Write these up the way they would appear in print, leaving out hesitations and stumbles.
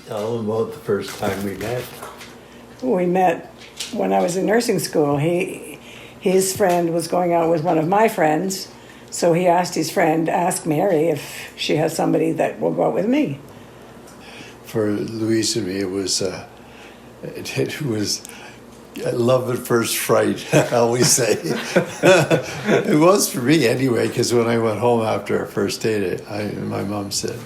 Tell them about the first time we met. We met when I was in nursing school. His friend was going out with one of my friends, so he asked his friend, ask Mary if she has somebody that will go out with me. For Louise and me, it was love at first fright, I always say. It was for me anyway, because when I went home after our first date, my mom said,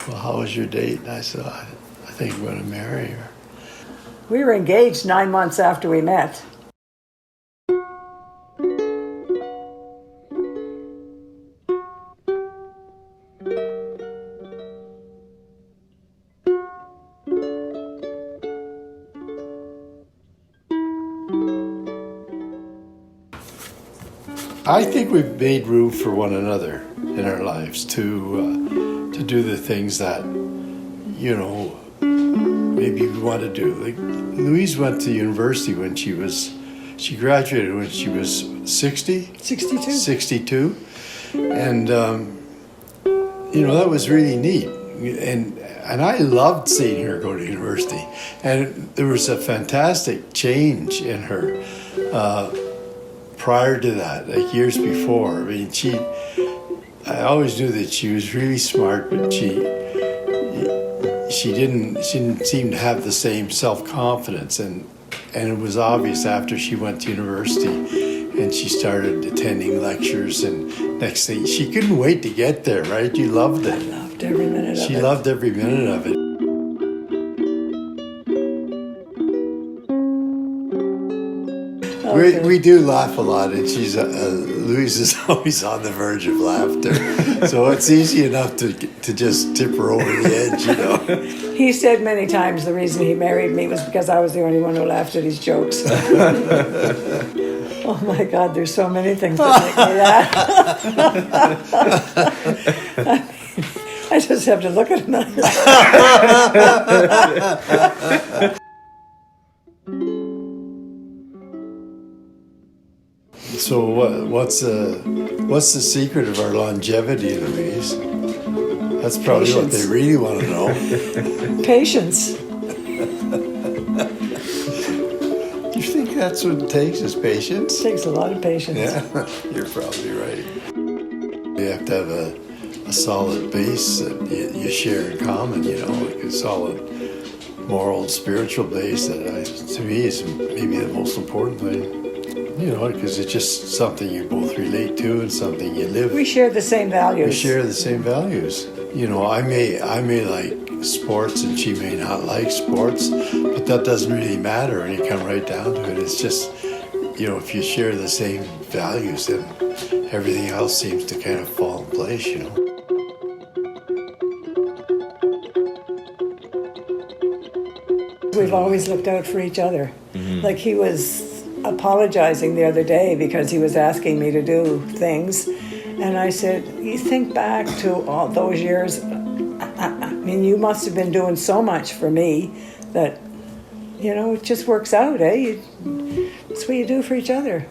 well, how was your date? And I said, I think I'm going to marry her. We were engaged 9 months after we met. I think we've made room for one another in our lives to do the things that, maybe we want to do. Like Louise went to university when she graduated when she was 60? 62. 62. And, that was really neat. And I loved seeing her go to university. And there was a fantastic change in her. Prior to that, like years before, I mean, I always knew that she was really smart, but she didn't seem to have the same self-confidence, and it was obvious after she went to university and she started attending lectures, and next thing, she couldn't wait to get there, right? You loved it. I loved every minute of it. She loved every minute of it. Okay. We do laugh a lot, and Louise is always on the verge of laughter. So it's easy enough to just tip her over the edge, He said many times the reason he married me was because I was the only one who laughed at his jokes. Oh my God, there's so many things that make me laugh. I just have to look at him. So what's the secret of our longevity, Louise? That's probably Patience. what they really want to know. Patience. Do you think that's what it takes, is patience? It takes a lot of patience. Yeah, you're probably right. You have to have a solid base that you share in common, like a solid moral and spiritual base that to me is maybe the most important thing. Because it's just something you both relate to and something you live. We share the same values. We share the same values. I may like sports and she may not like sports, but that doesn't really matter when you come right down to it. It's just, if you share the same values, then everything else seems to kind of fall in place, We've always looked out for each other. Mm-hmm. Like he was apologizing the other day because he was asking me to do things, and I said, you think back to all those years, I mean, you must have been doing so much for me that, it just works out, eh? It's what you do for each other.